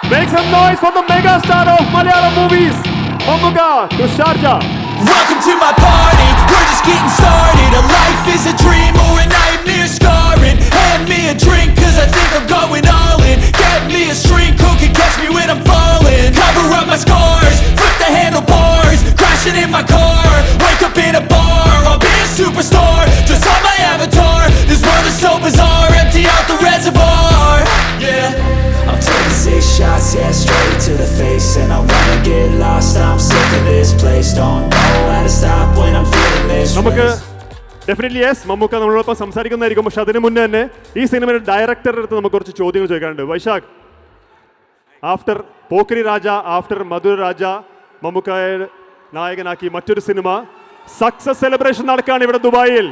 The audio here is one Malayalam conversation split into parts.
Make some noise for the mega star of Malayalam movies, Mammootty to Sharjah. Welcome to my party, we're just getting started. A life is a dream or a nightmare scarring. Hand me a drink cause I think I'm going all in. Get me a shrink who can catch me when I'm falling. Cover up my scars, flip the handlebars. Crashing in my car, wake up in a bar. I'll be a superstar, just on my avatar. This world is so bizarre, empty out the reservoir. Yeah, I'm taking 6 shots, yeah, straight to the face. And I wanna get lost, I'm sick of this place. Don't know how to stop when I'm feeling this നമുക്ക് race. ഡെഫിനറ്റ്ലി യെസ്, മമ്മൂക്ക നമ്മളോടൊപ്പം സംസാരിക്കുന്നതായിരിക്കും. പക്ഷെ അതിന് മുന്നേ തന്നെ ഈ സിനിമയുടെ ഡയറക്ടറുടെ അടുത്ത് നമുക്ക് കുറച്ച് ചോദ്യങ്ങൾ ചോദിക്കാനുണ്ട്. വൈശാഖ്, ആഫ്റ്റർ പോക്കിരി രാജ, ആഫ്റ്റർ മധുര രാജ, മമ്മൂക്കയെ നായകനാക്കി മറ്റൊരു സിനിമ സക്സസ് സെലിബ്രേഷൻ നടക്കുകയാണ് ഇവിടെ ദുബായിൽ.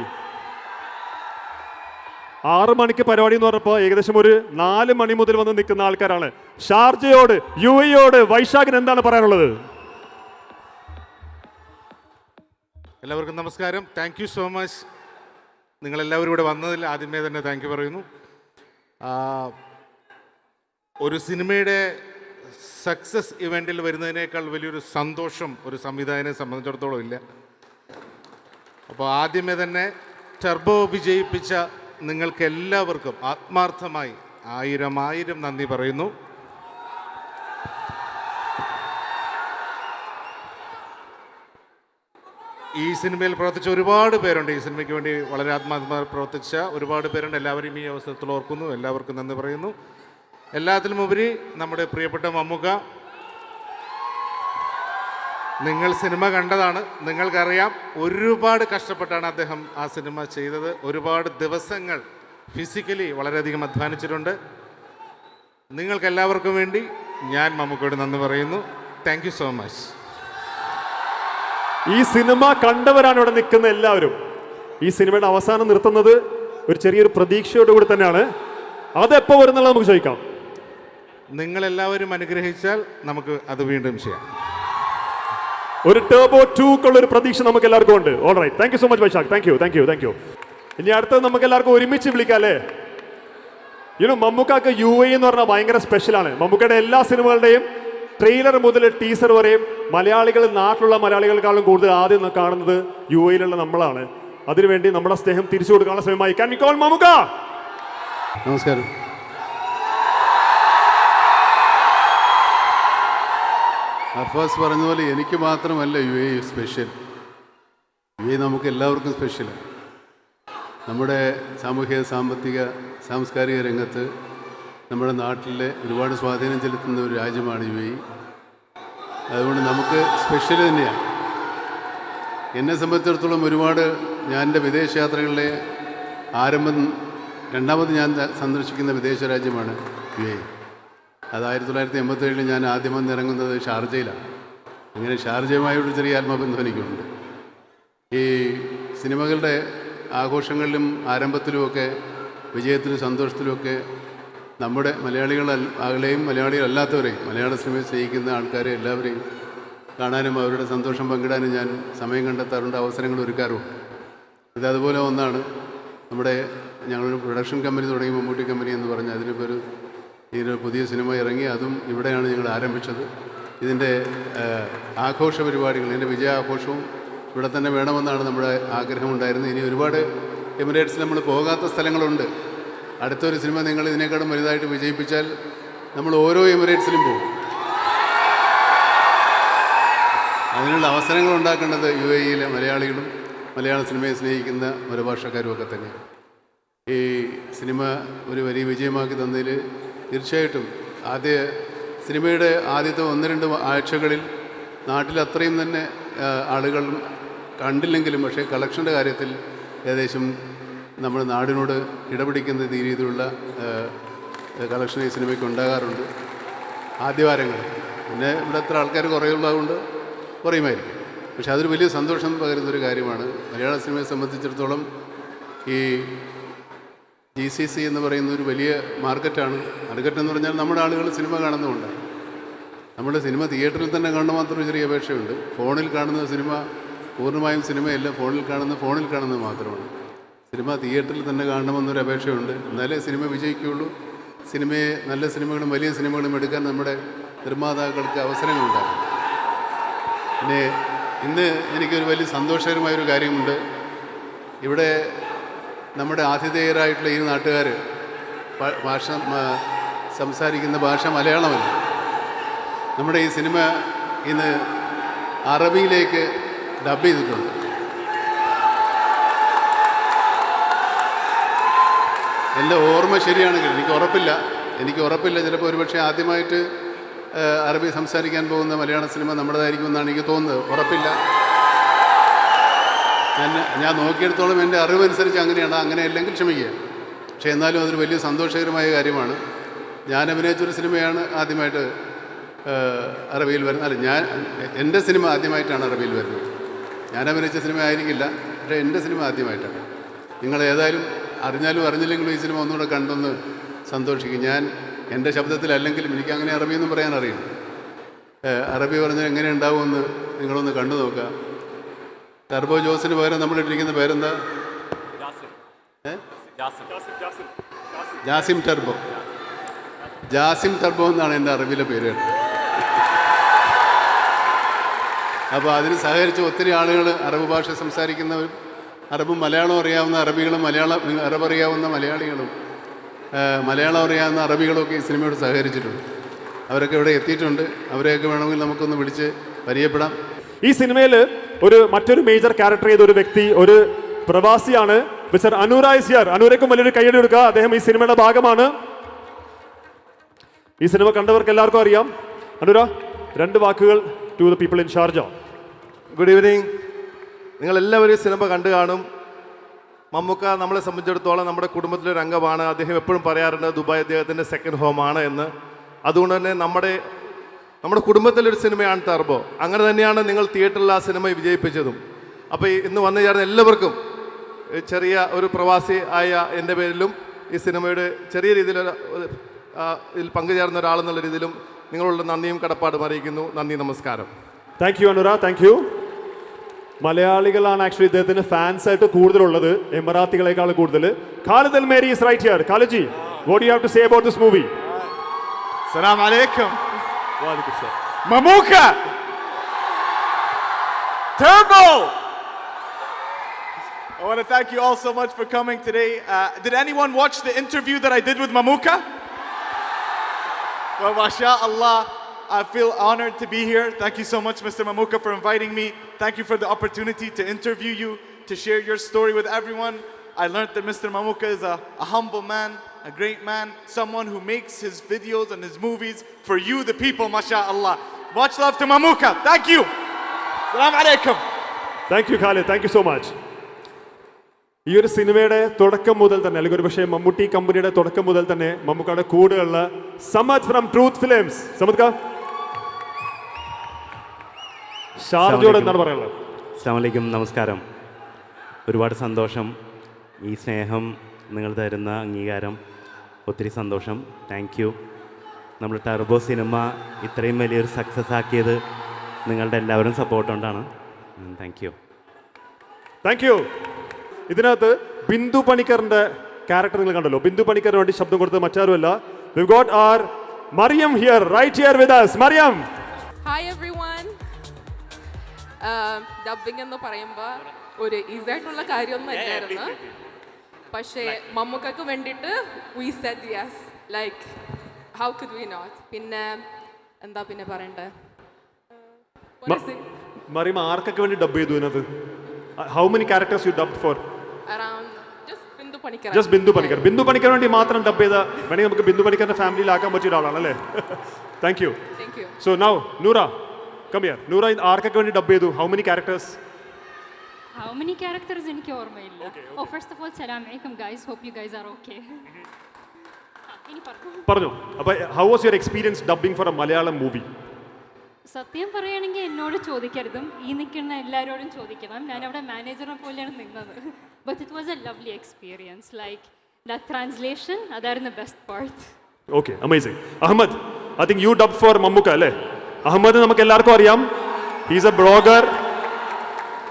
6 മണിക്ക് പരിപാടി എന്ന് പറഞ്ഞപ്പോൾ ഏകദേശം ഒരു 4 മണി മുതൽ വന്ന് നിൽക്കുന്ന ആൾക്കാരാണ്. ഷാർജയോട്, UAE വൈശാഖിന് എന്താണ് പറയാനുള്ളത്? എല്ലാവർക്കും നമസ്കാരം. Thank you so much. നിങ്ങളെല്ലാവരും ഇവിടെ വന്നതിൽ ആദ്യമേ തന്നെ താങ്ക് യു പറയുന്നു. ഒരു സിനിമയുടെ സക്സസ് ഇവൻറ്റിൽ വരുന്നതിനേക്കാൾ വലിയൊരു സന്തോഷം ഒരു സംവിധായകനെ സംബന്ധിച്ചിടത്തോളം ഇല്ല. അപ്പോൾ ആദ്യമേ തന്നെ ടർബോ വിജയിപ്പിച്ച നിങ്ങൾക്ക് എല്ലാവർക്കും ആത്മാർത്ഥമായി 1000 നന്ദി പറയുന്നു. ഈ സിനിമയിൽ പ്രവർത്തിച്ച ഒരുപാട് പേരുണ്ട്. ഈ സിനിമയ്ക്ക് വേണ്ടി വളരെ ആത്മാർത്ഥമായി പ്രവർത്തിച്ച ഒരുപാട് പേരുണ്ട്. എല്ലാവരെയും ഈ അവസരത്തിൽ ഓർക്കുന്നു. എല്ലാവർക്കും നന്ദി പറയുന്നു. എല്ലാത്തിലും ഉപരി നമ്മുടെ പ്രിയപ്പെട്ട മമ്മൂക്ക, നിങ്ങൾ സിനിമ കണ്ടതാണ്, നിങ്ങൾക്കറിയാം ഒരുപാട് കഷ്ടപ്പെട്ടാണ് അദ്ദേഹം ആ സിനിമ ചെയ്തത്. ഒരുപാട് ദിവസങ്ങൾ ഫിസിക്കലി വളരെയധികം അധ്വാനിച്ചിട്ടുണ്ട്. നിങ്ങൾക്കെല്ലാവർക്കും വേണ്ടി ഞാൻ മമ്മൂക്കയോട് നന്ദി പറയുന്നു. Thank you so much. ഈ സിനിമ കണ്ടവരാണ് ഇവിടെ നിൽക്കുന്ന എല്ലാവരും. ഈ സിനിമയുടെ അവസാനം നിർത്തുന്നത് ഒരു ചെറിയൊരു പ്രതീക്ഷയോടുകൂടി തന്നെയാണ്. അതെപ്പോ വരുന്നുള്ള നമുക്ക് ചോദിക്കാം. നിങ്ങളെല്ലാവരും അനുഗ്രഹിച്ചാൽ നമുക്ക് അത് വീണ്ടും ചെയ്യാം. ഒരു ടർബോ 2 ഒരു പ്രതീക്ഷ നമുക്ക് എല്ലാവർക്കും ഉണ്ട്. All right, thank you so much Vaishakh. Thank you. ഇനി അടുത്തത് നമുക്ക് എല്ലാവർക്കും ഒരുമിച്ച് വിളിക്കാം അല്ലേ? മമ്മൂക്കാക്ക് UAE എന്ന് പറഞ്ഞാൽ ഭയങ്കര സ്പെഷ്യലാണ്. മമ്മൂക്കയുടെ എല്ലാ സിനിമകളുടെയും ട്രെയിലർ മുതൽ ടീസർ വരെയും മലയാളികൾ, നാട്ടിലുള്ള മലയാളികളെക്കാളും കൂടുതൽ ആദ്യം കാണുന്നത് UAE നമ്മളാണ്. അതിനുവേണ്ടി നമ്മുടെ സ്നേഹം തിരിച്ചു കൊടുക്കാനുള്ള സമയമായി. Can we call Mammukka? നമസ്കാരം. അർഫാസ് പറഞ്ഞതുപോലെ എനിക്ക് മാത്രമല്ല UAE സ്പെഷ്യൽ. UAE നമുക്ക് എല്ലാവർക്കും സ്പെഷ്യലാണ്. നമ്മുടെ സാമൂഹിക, സാമ്പത്തിക, സാംസ്കാരിക രംഗത്ത് നമ്മുടെ നാട്ടിലെ ഒരുപാട് സ്വാധീനം ചെലുത്തുന്ന ഒരു രാജ്യമാണ് UAE. അതുകൊണ്ട് നമുക്ക് സ്പെഷ്യൽ തന്നെയാണ്. എന്നെ സംബന്ധിച്ചിടത്തോളം ഒരുപാട് ഞാൻ എൻ്റെ വിദേശയാത്രകളിലെ രണ്ടാമത് ഞാൻ സന്ദർശിക്കുന്ന വിദേശ രാജ്യമാണ് UAE. അത് 1987 ഞാൻ ആദ്യം വന്നിറങ്ങുന്നത് ഷാർജയിലാണ്. അങ്ങനെ ഷാർജയുമായൊരു ചെറിയ ആത്മബന്ധം എനിക്കുണ്ട്. ഈ സിനിമകളുടെ ആഘോഷങ്ങളിലും ആരംഭത്തിലുമൊക്കെ വിജയത്തിലും സന്തോഷത്തിലുമൊക്കെ നമ്മുടെ മലയാളികളെയും മലയാളികളല്ലാത്തവരെയും മലയാള സിനിമയെ സ്നേഹിക്കുന്ന ആൾക്കാരെ എല്ലാവരെയും കാണാനും അവരുടെ സന്തോഷം പങ്കിടാനും ഞാൻ സമയം കണ്ടെത്താറുണ്ട്, അവസരങ്ങൾ ഒരുക്കാറുണ്ട്. ഇതതുപോലെ ഒന്നാണ്. ഞങ്ങളൊരു പ്രൊഡക്ഷൻ കമ്പനി തുടങ്ങി, മമ്മൂട്ടി കമ്പനി എന്ന് പറഞ്ഞ് അതിനിപ്പോൾ ഇതിനൊരു പുതിയ സിനിമ ഇറങ്ങി. അതും ഇവിടെയാണ് ഞങ്ങൾ ആരംഭിച്ചത്. ഇതിൻ്റെ ആഘോഷ പരിപാടികൾ, ഇതിൻ്റെ വിജയാഘോഷവും ഇവിടെ തന്നെ വേണമെന്നാണ് നമ്മുടെ ആഗ്രഹമുണ്ടായിരുന്നത്. ഇനി ഒരുപാട് എമിറേറ്റ്സിൽ നമ്മൾ പോകാത്ത സ്ഥലങ്ങളുണ്ട്. അടുത്തൊരു സിനിമ നിങ്ങൾ ഇതിനേക്കാളും വലുതായിട്ട് വിജയിപ്പിച്ചാൽ നമ്മൾ ഓരോ എമിറേറ്റ്സിലും പോകും. അതിനുള്ള അവസരങ്ങൾ ഉണ്ടാക്കേണ്ടത് UAE മലയാളികളും മലയാള സിനിമയെ സ്നേഹിക്കുന്ന മറുഭാഷക്കാരും ഒക്കെ തന്നെയാണ്. ഈ സിനിമ ഒരു വലിയ വിജയമാക്കി തന്നതിൽ തീർച്ചയായിട്ടും സിനിമയുടെ ആദ്യത്തെ 1-2 ആഴ്ചകളിൽ നാട്ടിൽ അത്രയും തന്നെ ആളുകൾ കണ്ടില്ലെങ്കിലും പക്ഷേ കളക്ഷൻ്റെ കാര്യത്തിൽ ഏകദേശം നമ്മുടെ നാടിനോട് ഇടപിടിക്കുന്ന രീതിയിലുള്ള കളക്ഷൻ ഈ സിനിമയ്ക്ക് ഉണ്ടാകാറുണ്ട് ആദ്യവാരങ്ങൾ. പിന്നെ ഇവിടെ എത്ര ആൾക്കാർ കുറയുള്ളതുകൊണ്ട് കുറയുമായിരിക്കും. പക്ഷെ അതൊരു വലിയ സന്തോഷം പകരുന്നൊരു കാര്യമാണ്. മലയാള സിനിമയെ സംബന്ധിച്ചിടത്തോളം ഈ GCC എന്ന് പറയുന്ന ഒരു വലിയ മാർക്കറ്റാണ്. മാർക്കറ്റെന്ന് പറഞ്ഞാൽ നമ്മുടെ ആളുകൾ സിനിമ കാണുന്നതുകൊണ്ട് നമ്മുടെ സിനിമ തിയേറ്ററിൽ തന്നെ കാണുന്ന മാത്രം ചെറിയ അപേക്ഷയുണ്ട്. ഫോണിൽ കാണുന്ന സിനിമ പൂർണ്ണമായും സിനിമയല്ല, ഫോണിൽ കാണുന്നത് മാത്രമാണ്. സിനിമ തിയേറ്ററിൽ തന്നെ കാണണമെന്നൊരു അപേക്ഷയുണ്ട്. എന്നാലേ സിനിമ വിജയിക്കുകയുള്ളൂ, നല്ല സിനിമകളും വലിയ സിനിമകളും എടുക്കാൻ നമ്മുടെ നിർമ്മാതാക്കൾക്ക് അവസരങ്ങളുണ്ടാകും. പിന്നെ ഇന്ന് എനിക്കൊരു വലിയ സന്തോഷകരമായൊരു കാര്യമുണ്ട്. ഇവിടെ നമ്മുടെ ആതിഥേയരായിട്ടുള്ള ഈ നാട്ടുകാർ സംസാരിക്കുന്ന ഭാഷ മലയാളമല്ല. നമ്മുടെ ഈ സിനിമ ഇന്ന് അറബിയിലേക്ക് ഡബ് ചെയ്തിട്ടുണ്ട്. എൻ്റെ ഓർമ്മ ശരിയാണെങ്കിൽ എനിക്ക് ഉറപ്പില്ല ചിലപ്പോൾ ഒരുപക്ഷെ ആദ്യമായിട്ട് അറബി സംസാരിക്കാൻ പോകുന്ന മലയാള സിനിമ നമ്മുടേതായിരിക്കുമെന്നാണ് എനിക്ക് തോന്നുന്നത്. ഉറപ്പില്ല. ഞാൻ നോക്കിയെടുത്തോളം എൻ്റെ അറിവനുസരിച്ച് അങ്ങനെയാണ്. അങ്ങനെ അല്ലെങ്കിൽ ക്ഷമിക്കുക. പക്ഷേ എന്നാലും അതൊരു വലിയ സന്തോഷകരമായ കാര്യമാണ്. ഞാൻ അഭിനയിച്ചൊരു സിനിമയാണ് ആദ്യമായിട്ട് അറബിയിൽ വരുന്നത്. എൻ്റെ സിനിമ ആദ്യമായിട്ടാണ് അറബിയിൽ വരുന്നത്. ഞാൻ അഭിനയിച്ച സിനിമ ആയിരിക്കില്ല, പക്ഷേ എൻ്റെ സിനിമ ആദ്യമായിട്ടാണ്. നിങ്ങൾ ഏതായാലും അറിഞ്ഞാലും അറിഞ്ഞില്ലെങ്കിലും ഈ സിനിമ ഒന്നുകൂടെ കണ്ടൊന്ന് സന്തോഷിക്കും. ഞാൻ എൻ്റെ ശബ്ദത്തിലല്ലെങ്കിലും എനിക്ക് അങ്ങനെ അറബിയൊന്നും പറയാൻ അറിയില്ല. അറബി പറഞ്ഞാൽ എങ്ങനെ ഉണ്ടാവുമെന്ന് നിങ്ങളൊന്ന് കണ്ടു നോക്കുക. ടർബോ ജോസിന് പകരം നമ്മൾ ഇട്ടിരിക്കുന്ന പേരെന്താ? ജാസിം ടർബോ. ജാസിം ടർബോ എന്നാണ് എൻ്റെ അറബിയിലെ പേര്. അപ്പോൾ അതിന് സഹകരിച്ച് ഒത്തിരി ആളുകൾ അറബ് ഭാഷ സംസാരിക്കുന്നവരും അറബും മലയാളം അറിയാവുന്ന അറബികളും അറബ് അറിയാവുന്ന മലയാളികളും മലയാളം അറിയാവുന്ന അറബികളൊക്കെ ഈ സിനിമയോട് സഹകരിച്ചിട്ടുണ്ട്. അവരൊക്കെ ഇവിടെ എത്തിയിട്ടുണ്ട്. അവരെയൊക്കെ വേണമെങ്കിൽ നമുക്കൊന്ന് വിളിച്ച് പരിചയപ്പെടാം. ഈ സിനിമയിൽ മറ്റൊരു മേജർ ക്യാരക്ടർ ചെയ്ത ഒരു വ്യക്തി, ഒരു പ്രവാസിയാണ്. Mister Anoora is here. അനൂരയ്ക്കും വലിയൊരു കയ്യടി കൊടുക്കുക. അദ്ദേഹം ഈ സിനിമയുടെ ഭാഗമാണ്. ഈ സിനിമ കണ്ടവർക്ക് എല്ലാവർക്കും അറിയാം. അനൂര, 2 വാക്കുകൾ to the people in Sharjah. Good evening. നിങ്ങളെല്ലാവരും ഈ സിനിമ കണ്ടു കാണും. മമ്മൂക്ക നമ്മളെ സംബന്ധിച്ചിടത്തോളം നമ്മുടെ കുടുംബത്തിലൊരു അംഗമാണ്. അദ്ദേഹം എപ്പോഴും പറയാറുണ്ട് ദുബായ് അദ്ദേഹത്തിൻ്റെ സെക്കൻഡ് ഹോമാണ് എന്ന്. അതുകൊണ്ട് തന്നെ നമ്മുടെ കുടുംബത്തിലൊരു സിനിമയാണ് ടർബോ. അങ്ങനെ തന്നെയാണ് നിങ്ങൾ തിയേറ്ററിൽ ആ സിനിമ വിജയിപ്പിച്ചതും. അപ്പോൾ ഇന്ന് വന്നു ചേർന്ന എല്ലാവർക്കും ചെറിയ ഒരു പ്രവാസി ആയ എൻ്റെ പേരിലും ഈ സിനിമയുടെ ചെറിയ രീതിയിൽ ഇതിൽ പങ്കുചേർന്ന ഒരാളെന്നുള്ള രീതിയിലും നിങ്ങളുള്ള നന്ദിയും കടപ്പാടും അറിയിക്കുന്നു. നന്ദി, നമസ്കാരം. Thank you Anoora, thank you. മലയാളികളാണ് ആക്ച്വലി ഇദ്ദേഹത്തിന് ഫാൻസ് ആയിട്ട് കൂടുതലുള്ളത്, എമറാത്തികളെക്കാൾ കൂടുതൽ. Khalid Al Meri is right here. Khalid ji, what do you have to say about this movie? Assalamu alaikum. Wa alaikum salam. Mamuka! Turbo! I want to thank you all so much for coming today. Did anyone watch the interview that I did with Mamuka? Well, mashallah, I feel honored to be here. Thank you so much, Mr. Mamuka, for inviting me. Thank you for the opportunity to interview you, to share your story with everyone. I learned that Mr. Mamuka is a humble man, a great man, someone who makes his videos and his movies for you, the people, mashallah. Much love to Mamuka. Thank you. Assalamu alaikum. Thank you, Khalid. Thank you so much. ഈ ഒരു സിനിമയുടെ തുടക്കം മുതൽ തന്നെ, അല്ലെങ്കിൽ ഒരു പക്ഷേ മമ്മൂട്ടി കമ്പനിയുടെ തുടക്കം മുതൽ തന്നെ മമ്മൂക്കയുടെ കൂടെയുള്ള Samad from truth films. Samad കാ ഷാർജയോട് എന്താണ് പറയാനുള്ളത്? അസ്സലാമു അലൈക്കും, നമസ്കാരം. ഒരുപാട് സന്തോഷം. ഈ സ്നേഹം, നിങ്ങൾ തരുന്ന അംഗീകാരം, ഒത്തിരി സന്തോഷം. Thank you. നമ്മൾ ടർബോ സിനിമ ഇത്രയും വലിയൊരു സക്സസ് ആക്കിയത് നിങ്ങളുടെ എല്ലാവരും സപ്പോർട്ട് കൊണ്ടാണ്. Thank you. Thank you. ഇതിനകത്ത് ബിന്ദു പണിക്കറിന്റെ ക്യാരക്ടർ നിങ്ങൾ കണ്ടല്ലോ. ബിന്ദു പണിക്കറിന് വേണ്ടി ശബ്ദം കൊടുത്തത് മറ്റാരുമല്ല, we've got our Mariam here, right here with us. Mariam. Hi everyone. Dubbing എന്ന് പറയുമ്പോൾ ഒരു ഈസി ആയിട്ടുള്ള കാര്യമൊന്നും അല്ലായിരുന്നു. പക്ഷേ മമ്മൂക്കക്ക് വേണ്ടിയിട്ട് we said yes, like how could we not. പിന്നെ എന്താ പിന്നെ പറയണ്ടേ? മറിയം, ആർക്കൊക്കെ വേണ്ടി ഡബ് ചെയ്തു ഇതിനകത്ത്? How many characters you dubbed for? Around just Bindu Panicker. Just Bindu Panicker. Bindu Panicker വേണ്ടി മാത്രം ഡബ് ചെയ്ത, വേണമെങ്കിൽ നമുക്ക് ബിന്ദു പണിക്കറിന്റെ ഫാമിലിയിലാക്കാൻ പറ്റിയ ഒരാളാണ് അല്ലേ? Thank you. Thank you. So now Noora, come here. Noora, ആർക്കൊക്കെ വേണ്ടി ഡബ് ചെയ്തു? How many characters? How many characters എനിക്ക് ഓർമ്മയില്ല. Oh, first of all, salam alaikum guys. Hope you guys are okay. ഇനി പറഞ്ഞു. അപ്പോൾ how was your experience dubbing for a Malayalam movie? സത്യം പറയുകയാണെങ്കിൽ എന്നോട് ചോദിക്കരുതും, ഈ നിൽക്കുന്ന എല്ലാവരോടും ചോദിക്കണം. ഞാൻ അവിടെ മാനേജറിനെ പോലെയാണ് നിന്നത്. But it was a lovely experience. Like the translation, അതായിരുന്നു best part. Okay, amazing. Ahmed, I think you dub for Mammukka അല്ലേ? അഹമ്മദ് നമുക്ക് എല്ലാവർക്കും അറിയാം, ഹീസ് എ ബ്ലോഗർ.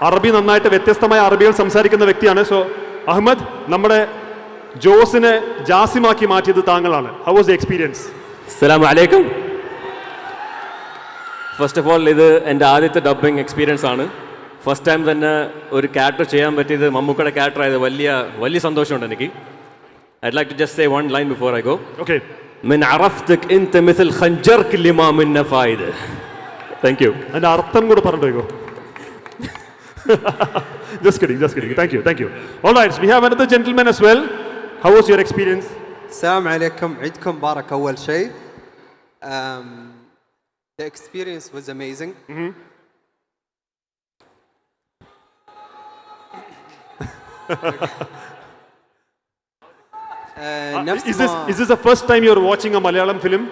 അറബി നന്നായിട്ട് വ്യത്യസ്തമായ അറബികൾ സംസാരിക്കുന്ന വ്യക്തിയാണ്. സോ അഹമ്മദ്, നമ്മുടെ ജോസിനെ ജാസിമാക്കി മാറ്റിയത് താങ്കളാണ്. How was the experience? അസ്സലാമു അലൈക്കും. ഫസ്റ്റ് ഓഫ് ഓൾ ഇത് എൻ്റെ ആദ്യത്തെ ഡബ്ബിങ് എക്സ്പീരിയൻസ് ആണ്. ഫസ്റ്റ് ടൈം തന്നെ ഒരു ക്യാരക്ടർ ചെയ്യാൻ പറ്റിയത് മമ്മൂക്കയുടെ ക്യാരക്ടർ ആയത് വലിയ സന്തോഷമുണ്ട് എനിക്ക്. I'd like to just say one line before I go. Okay. من عرفتك أنت مثل خنجرك اللي ما منه فايدة. Thank you. അതിന്റെ അർത്ഥം കൂടെ പറഞ്ഞിട്ടോ? Just kidding. Thank you. All right, we have another gentleman as well. How was your experience? السلام عليكم, عيدكم مبارك أول شيء. The experience was amazing. Is this the first time you're watching a Malayalam film?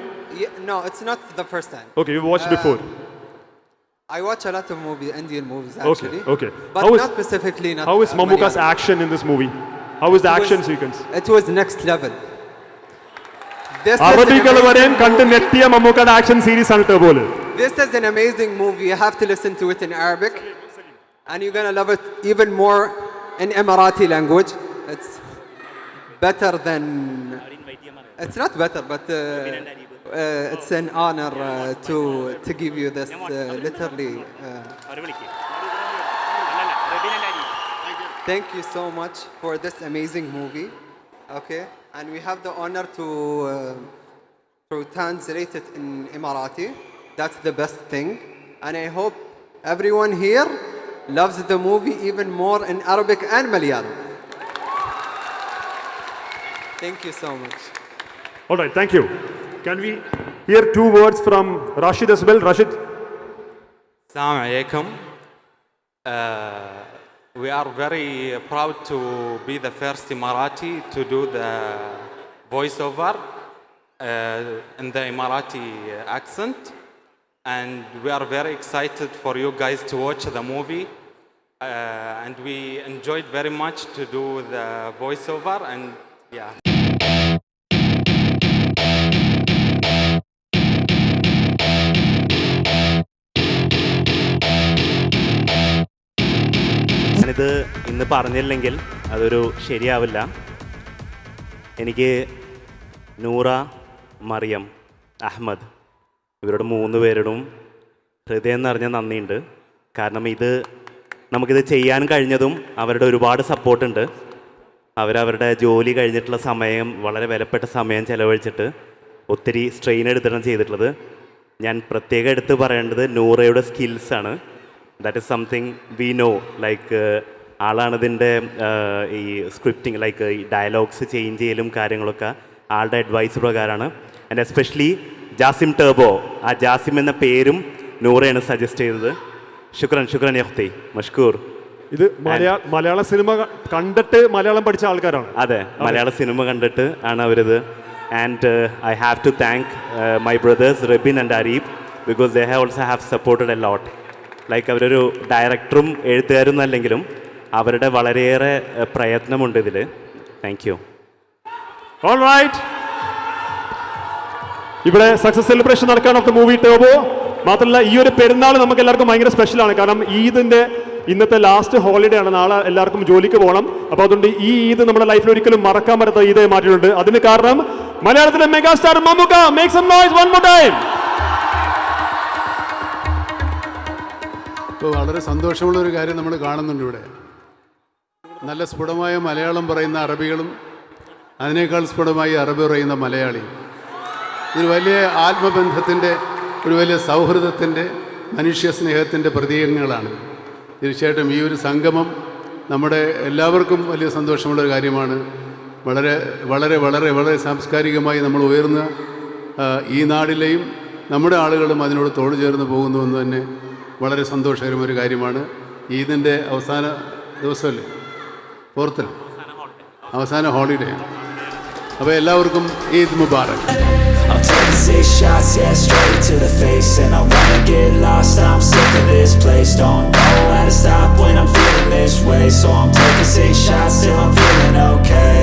No, it's not the first time. Okay, you watched before. I watch a lot of Indian movies actually. Okay. But not specifically. How is Mammuka's action in this movie? How is the action sequence? It was next level. അറബികൾ വരെയും കണ്ട് നെട്ടിയ മമ്മൂക്കയുടെ ആക്ഷൻ സീരീസ് ആണ് ടർബോയിൽ. This is an amazing movie. You have to listen to it in Arabic, and you're gonna love it even more in Emirati language. It's better than. It's not better, but it's an honor to give you this literally. Thank you so much for this amazing movie. Okay, and we have the honor to translate it in Emirati. That's the best thing, and I hope everyone here loves the movie even more in Arabic and Malayalam. Thank you so much. All right, thank you. Can we hear 2 words from Rashid as well? Rashid. Assalamu alaikum. We are very proud to be the first Emirati to do the voiceover in the Emirati accent, and we are very excited for you guys to watch the movie, and we enjoyed very much to do the voiceover, and yeah. ഞാനിത് ഇന്ന് പറഞ്ഞില്ലെങ്കിൽ അതൊരു ശരിയാവില്ല. എനിക്ക് നൂറ, മറിയം, അഹമ്മദ് ഇവരുടെ 3 പേരോടും ഹൃദയം നിറഞ്ഞ നന്ദിയുണ്ട്. കാരണം നമുക്കിത് ചെയ്യാൻ കഴിഞ്ഞതും അവരുടെ ഒരുപാട് സപ്പോർട്ടുണ്ട്. അവരവരുടെ ജോലി കഴിഞ്ഞിട്ടുള്ള സമയം, വളരെ വിലപ്പെട്ട സമയം ചിലവഴിച്ചിട്ട് ഒത്തിരി സ്ട്രെയിൻ എടുത്തിട്ടാണ് ചെയ്തിട്ടുള്ളത്. ഞാൻ പ്രത്യേകം എടുത്ത് പറയേണ്ടത് നൂറയുടെ സ്കിൽസാണ്. That is something we know. Like ആളാണ് ഇതിൻ്റെ ഈ സ്ക്രിപ്റ്റിംഗ്, ലൈക്ക് ഈ ഡയലോഗ്സ് ചേഞ്ച് ചെയ്യലും കാര്യങ്ങളൊക്കെ ആളുടെ അഡ്വൈസ് പ്രകാരമാണ്. ആൻഡ് എസ്പെഷ്യലി ജാസിം ടർബോ, ആ ജാസിം എന്ന പേരും നൂറയാണ് സജസ്റ്റ് ചെയ്തത്. ശുക്രൻ യഖ്തി മഷ്കൂർ. ഇത് മലയാള സിനിമ കണ്ടിട്ട് മലയാളം പഠിച്ച ആൾക്കാരാണ്. അതെ, മലയാള സിനിമ കണ്ടിട്ട് ആണ് അവരിത്. And I have to thank my brothers Rebin and Areeb, because they have also have supported a lot. Like അവരൊരു ഡയറക്ടറും എഴുത്തുകാരും അല്ലെങ്കിലും അവരുടെ വളരെയേറെ പ്രയത്നമുണ്ട് ഇതിൽ. Thank you. ഓൾ റൈറ്റ്, ഇവിടെ സക്സസ് സെലിബ്രേഷൻ നടക്കാൻ ഓഫ് ദ മൂവി ടർബോ. മാത്രമല്ല ഈ ഒരു പെരുന്നാൾ നമുക്ക് എല്ലാവർക്കും ഭയങ്കര സ്പെഷ്യലാണ്. കാരണം ഈദിൻ്റെ ഇന്നത്തെ ലാസ്റ്റ് ഹോളിഡേ ആണ്. നാളെ എല്ലാവർക്കും ജോലിക്ക് പോകണം. അപ്പോൾ അതുകൊണ്ട് ഈ ഈദ് നമ്മുടെ ലൈഫിൽ ഒരിക്കലും മറക്കാൻ പറ്റാത്ത ഈദായി മാറ്റിയിട്ടുണ്ട്. അതിന് കാരണം മലയാളത്തിലെ megastar Mammukka. Make some noise one more time. ഇപ്പോൾ വളരെ സന്തോഷമുള്ളൊരു കാര്യം നമ്മൾ കാണുന്നുണ്ട് ഇവിടെ. നല്ല സ്ഫുടമായ മലയാളം പറയുന്ന അറബികളും അതിനേക്കാൾ സ്ഫുടമായി അറബി പറയുന്ന മലയാളിയും. ഒരു വലിയ ആത്മബന്ധത്തിൻ്റെ, ഒരു വലിയ സൗഹൃദത്തിൻ്റെ, മനുഷ്യ സ്നേഹത്തിൻ്റെ പ്രതീകങ്ങളാണ്. തീർച്ചയായിട്ടും ഈ ഒരു സംഗമം നമ്മുടെ എല്ലാവർക്കും വലിയ സന്തോഷമുള്ളൊരു കാര്യമാണ്. വളരെ വളരെ വളരെ വളരെ സാംസ്കാരികമായി നമ്മൾ ഉയർന്ന ഈ നാടിലെയും നമ്മുടെ ആളുകളും അതിനോട് തോട് ചേർന്ന് പോകുന്നുവെന്ന് തന്നെ വളരെ സന്തോഷകരമൊരു കാര്യമാണ്. ഈദിൻ്റെ അവസാന ദിവസമല്ലേ, 4th അവസാന ഹോളിഡേ. അപ്പോൾ എല്ലാവർക്കും Eid Mubarak. I'm taking 6 shots, yeah, straight to the face. And I wanna get lost, I'm sick of this place. Don't know how to stop when I'm feeling this way. So I'm taking 6 shots till I'm feeling okay.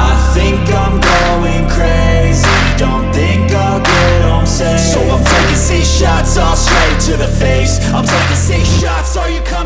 I think I'm going crazy, don't think I'll get home safe. So I'm taking 6 shots, all straight to the face. I'm taking 6 shots, are you coming?